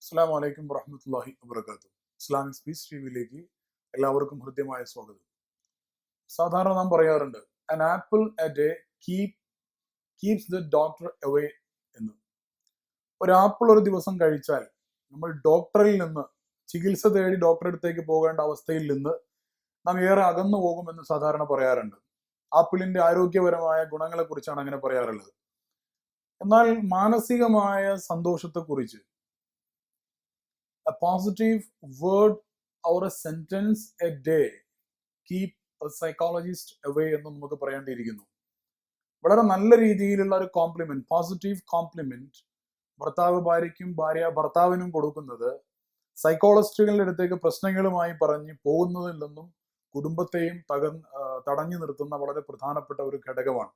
അസ്സലാമു അലൈക്കും വറഹ്മത്തുള്ളാഹി വബറകാതുഹു. ഇസ്ലാമിക് സ്പീച്ച് ടിവിയിലേക്ക് എല്ലാവർക്കും ഹൃദ്യമായ സ്വാഗതം. സാധാരണ നാം പറയാറുണ്ട് an apple a day keeps the doctor away എന്ന്. ഒരു ആപ്പിൾ ഒരു ദിവസം കഴിച്ചാൽ നമ്മൾ ഡോക്ടറിൽ നിന്ന് ചികിത്സ തേടി ഡോക്ടറെ അടുത്തേക്ക് പോകേണ്ട അവസ്ഥയിൽ നിന്ന് നാം ഏറെ അകന്നു പോകുമെന്ന് സാധാരണ പറയാറുണ്ട്. ആപ്പിളിന്റെ ആരോഗ്യപരമായ ഗുണങ്ങളെ കുറിച്ചാണ് അങ്ങനെ പറയാറുള്ളത്. എന്നാൽ മാനസികമായ സന്തോഷത്തെക്കുറിച്ച് a positive word or a sentence a day keep a psychologist away എന്ന് നമുക്ക് പറയേണ്ടിയിരിക്കുന്നു. വളരെ നല്ല രീതിയിലുള്ള ഒരു കോംപ്ലിമെന്റ്, പോസിറ്റീവ് കോംപ്ലിമെന്റ് ഭർത്താവ് ഭാര്യയ്ക്കും ഭാര്യ ഭർത്താവിനും കൊടുക്കുന്നത് സൈക്കോളജിസ്റ്റുകളുടെ അടുത്തേക്ക് പ്രശ്നങ്ങളുമായി പറഞ്ഞ് പോകുന്നതിൽ നിന്നും കുടുംബത്തെയും തടഞ്ഞു നിർത്തുന്ന വളരെ പ്രധാനപ്പെട്ട ഒരു ഘടകമാണ്.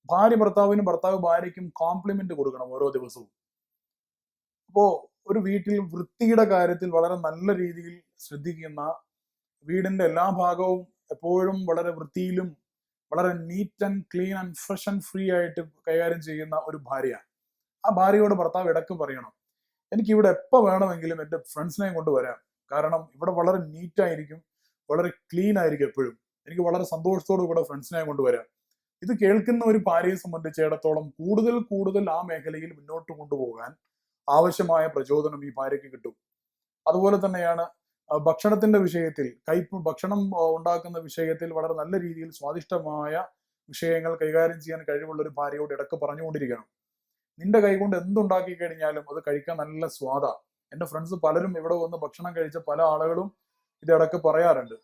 ഭാര്യ ഭർത്താവിനും ഭർത്താവ് ഭാര്യയ്ക്കും കോംപ്ലിമെന്റ് കൊടുക്കണം ഓരോ ദിവസവും. അപ്പോ ഒരു വീട്ടിൽ വൃത്തിയുടെ കാര്യത്തിൽ വളരെ നല്ല രീതിയിൽ ശ്രദ്ധിക്കുന്ന, വീടിന്റെ എല്ലാ ഭാഗവും എപ്പോഴും വളരെ വൃത്തിയിലും വളരെ neat and clean and fresh and free ആയിട്ട് കൈകാര്യം ചെയ്യുന്ന ഒരു ഭാര്യ, ആ ഭാര്യയോട് ഭർത്താവ് ഇടയ്ക്ക് പറയണം, എനിക്ക് ഇവിടെ എപ്പോൾ വേണമെങ്കിലും എൻ്റെ ഫ്രണ്ട്സിനെ കൊണ്ടുവരാം, കാരണം ഇവിടെ വളരെ നീറ്റ് ആയിരിക്കും, വളരെ ക്ലീൻ ആയിരിക്കും എപ്പോഴും, എനിക്ക് വളരെ സന്തോഷത്തോടു കൂടെ ഫ്രണ്ട്സിനെ കൊണ്ടുവരാം. ഇത് കേൾക്കുന്ന ഒരു ഭാര്യയെ സംബന്ധിച്ചിടത്തോളം കൂടുതൽ ആ മേഖലയിൽ മുന്നോട്ട് കൊണ്ടുപോകാൻ ആവശ്യമായ പ്രചോദനം ഈ ഭാര്യയ്ക്ക് കിട്ടും. അതുപോലെ തന്നെയാണ് ഭക്ഷണത്തിന്റെ വിഷയത്തിൽ, ഭക്ഷണം ഉണ്ടാക്കുന്ന വിഷയത്തിൽ വളരെ നല്ല രീതിയിൽ സ്വാദിഷ്ടമായ വിഷയങ്ങൾ കൈകാര്യം ചെയ്യാൻ കഴിവുള്ള ഒരു ഭാര്യയോട് ഇടക്ക് പറഞ്ഞുകൊണ്ടിരിക്കണം, നിന്റെ കൈകൊണ്ട് എന്തുണ്ടാക്കി കഴിഞ്ഞാലും അത് കഴിക്കാൻ നല്ല സ്വാദാ. എൻ്റെ ഫ്രണ്ട്സ് പലരും ഇവിടെ വന്ന് ഭക്ഷണം കഴിച്ച പല ആളുകളും ഇത് ഇടക്ക് പറയാറുണ്ട്.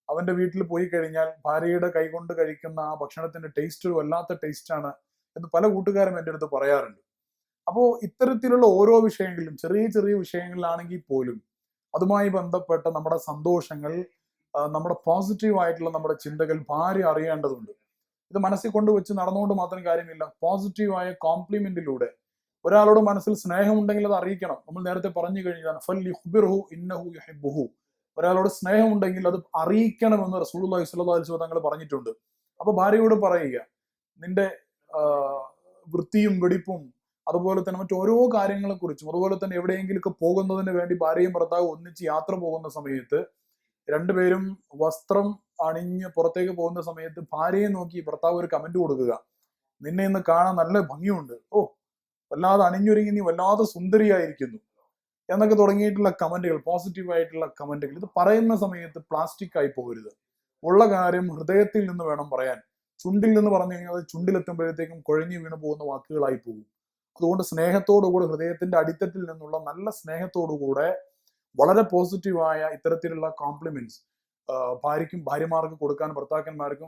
അവന്റെ വീട്ടിൽ പോയി കഴിഞ്ഞാൽ ഭാര്യയുടെ കൈകൊണ്ട് കഴിക്കുന്ന ആ ഭക്ഷണത്തിന്റെ ടേസ്റ്റ് വല്ലാത്ത ടേസ്റ്റാണ് എന്ന് പല കൂട്ടുകാരും എൻ്റെ അടുത്ത് പറയാറുണ്ട്. അപ്പോൾ ഇത്തരത്തിലുള്ള ഓരോ വിഷയങ്ങളിലും, ചെറിയ വിഷയങ്ങളിലാണെങ്കിൽ പോലും അതുമായി ബന്ധപ്പെട്ട നമ്മുടെ സന്തോഷങ്ങൾ, നമ്മുടെ പോസിറ്റീവ് ആയിട്ടുള്ള നമ്മുടെ ചിന്തകൾ ഭാര്യ അറിയേണ്ടതുണ്ട്. ഇത് മനസ്സിൽ കൊണ്ടുവച്ച് നടന്നുകൊണ്ട് മാത്രം കാര്യമില്ല. പോസിറ്റീവായ കോംപ്ലിമെന്റിലൂടെ ഒരാളോട് മനസ്സിൽ സ്നേഹമുണ്ടെങ്കിൽ അത് അറിയിക്കണം. നമ്മൾ നേരത്തെ പറഞ്ഞു കഴിഞ്ഞാൽ ഫൽയുഖ്ബിർഹു ഇന്നഹു യുഹിബ്ബുഹു, ഒരാളോട് സ്നേഹമുണ്ടെങ്കിൽ അത് അറിയിക്കണമെന്ന് റസൂലുള്ളാഹി സ്വല്ലല്ലാഹു അലൈഹി വസല്ലം തങ്ങൾ പറഞ്ഞിട്ടുണ്ട്. അപ്പൊ ഭാര്യയോട് പറയുക, നിന്റെ വൃത്തിയും വെടിപ്പും അതുപോലെ തന്നെ മറ്റോരോ കാര്യങ്ങളെ കുറിച്ചും, അതുപോലെ തന്നെ എവിടെയെങ്കിലുമൊക്കെ പോകുന്നതിന് വേണ്ടി ഭാര്യയും ഭർത്താവും ഒന്നിച്ച് യാത്ര പോകുന്ന സമയത്ത് രണ്ടുപേരും വസ്ത്രം അണിഞ്ഞ് പുറത്തേക്ക് പോകുന്ന സമയത്ത് ഭാര്യയെ നോക്കി ഭർത്താവ് ഒരു കമന്റ് കൊടുക്കുക, നിന്നെ ഇന്ന് കാണാൻ നല്ല ഭംഗിയുണ്ട്, ഓ വല്ലാതെ അണിഞ്ഞൊരുങ്ങി നീ വല്ലാതെ സുന്ദരിയായിരിക്കുന്നു എന്നൊക്കെ തുടങ്ങിയിട്ടുള്ള കമന്റുകൾ, പോസിറ്റീവ് ആയിട്ടുള്ള കമന്റുകൾ. ഇത് പറയുന്ന സമയത്ത് പ്ലാസ്റ്റിക് ആയി പോകരുത്. ഉള്ള കാര്യം ഹൃദയത്തിൽ നിന്ന് വേണം പറയാൻ. ചുണ്ടിൽ നിന്ന് പറഞ്ഞു കഴിഞ്ഞാൽ അത് ചുണ്ടിലെത്തുമ്പോഴത്തേക്കും കുഴഞ്ഞു വീണു പോകുന്ന വാക്കുകളായി പോകും. അതുകൊണ്ട് സ്നേഹത്തോടുകൂടെ, ഹൃദയത്തിന്റെ അടിത്തട്ടിൽ നിന്നുള്ള നല്ല സ്നേഹത്തോടുകൂടെ വളരെ പോസിറ്റീവായ ഇത്തരത്തിലുള്ള കോംപ്ലിമെന്റ്സ് ഭാര്യമാർക്ക് കൊടുക്കാൻ ഭർത്താക്കന്മാർക്ക്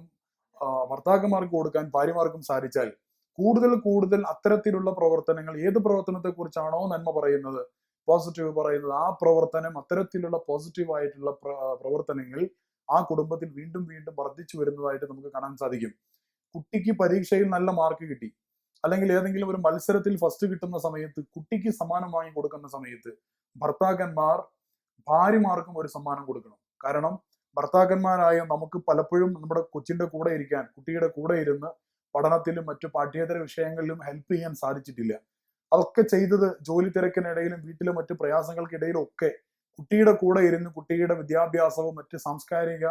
കൊടുക്കാൻ ഭാര്യമാർക്കും സാധിച്ചാൽ കൂടുതൽ അത്തരത്തിലുള്ള പ്രവർത്തനങ്ങൾ, ഏത് പ്രവർത്തനത്തെ കുറിച്ചാണോ നന്മ പറയുന്നത്, പോസിറ്റീവ് പറയുന്നത്, ആ പ്രവർത്തനം, അത്തരത്തിലുള്ള പോസിറ്റീവായിട്ടുള്ള പ്രവർത്തനങ്ങൾ ആ കുടുംബത്തിൽ വീണ്ടും വർദ്ധിച്ചു വരുന്നതായിട്ട് നമുക്ക് കാണാൻ സാധിക്കും. കുട്ടിക്ക് പരീക്ഷയിൽ നല്ല മാർക്ക് കിട്ടി, അല്ലെങ്കിൽ ഏതെങ്കിലും ഒരു മത്സരത്തിൽ ഫസ്റ്റ് കിട്ടുന്ന സമയത്ത് കുട്ടിക്ക് സമ്മാനം വാങ്ങി കൊടുക്കുന്ന സമയത്ത് ഭർത്താക്കന്മാർ ഭാര്യമാർക്കും ഒരു സമ്മാനം കൊടുക്കണം. കാരണം ഭർത്താക്കന്മാരായ നമുക്ക് പലപ്പോഴും നമ്മുടെ കൊച്ചിന്റെ കൂടെ ഇരിക്കാൻ, കുട്ടിയുടെ കൂടെ ഇരുന്ന് പഠനത്തിലും മറ്റു പാഠ്യേതര വിഷയങ്ങളിലും ഹെൽപ്പ് ചെയ്യാൻ സാധിച്ചിട്ടില്ല. അതൊക്കെ ചെയ്തത് ജോലി തിരക്കിനിടയിലും വീട്ടിലെ മറ്റു പ്രയാസങ്ങൾക്കിടയിലും ഒക്കെ കുട്ടിയുടെ കൂടെ ഇരുന്ന് കുട്ടിയുടെ വിദ്യാഭ്യാസവും മറ്റ് സാംസ്കാരിക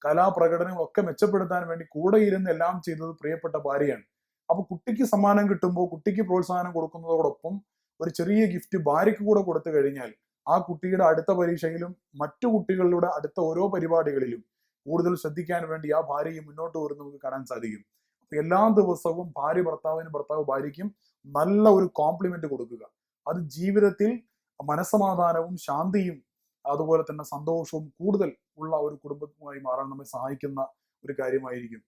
കലാപ്രകടനങ്ങളും ഒക്കെ മെച്ചപ്പെടുത്താൻ വേണ്ടി കൂടെ ഇരുന്ന് എല്ലാം ചെയ്തത് പ്രിയപ്പെട്ട ഭാര്യയാണ്. അപ്പൊ കുട്ടിക്ക് സമ്മാനം കിട്ടുമ്പോൾ കുട്ടിക്ക് പ്രോത്സാഹനം കൊടുക്കുന്നതോടൊപ്പം ഒരു ചെറിയ ഗിഫ്റ്റ് ഭാര്യയ്ക്ക് കൂടെ കൊടുത്തു കഴിഞ്ഞാൽ ആ കുട്ടിയുടെ അടുത്ത പരീക്ഷയിലും മറ്റു കുട്ടികളുടെ അടുത്ത ഓരോ പരിപാടികളിലും കൂടുതൽ ശ്രദ്ധിക്കാൻ വേണ്ടി ആ ഭാര്യയെ മുന്നോട്ട് വരുന്ന നമുക്ക് കാണാൻ സാധിക്കും. അപ്പൊ എല്ലാ ദിവസവും ഭർത്താവ് ഭാര്യയ്ക്കും നല്ല ഒരു കോംപ്ലിമെന്റ് കൊടുക്കുക. അത് ജീവിതത്തിൽ മനസ്സമാധാനവും ശാന്തിയും അതുപോലെ തന്നെ സന്തോഷവും കൂടുതൽ ഉള്ള ഒരു കുടുംബമായി മാറാൻ നമ്മെ സഹായിക്കുന്ന ഒരു കാര്യമായിരിക്കും.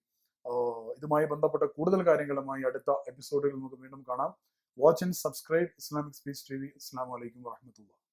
ഇതുമായി ബന്ധപ്പെട്ട കൂടുതൽ കാര്യങ്ങളുമായി അടുത്ത എപ്പിസോഡിൽ നമുക്ക് വീണ്ടും കാണാം. Watch and subscribe Islamic speech TV. അസ്സലാമു അലൈക്കും വറഹ്മത്തുള്ളാഹി.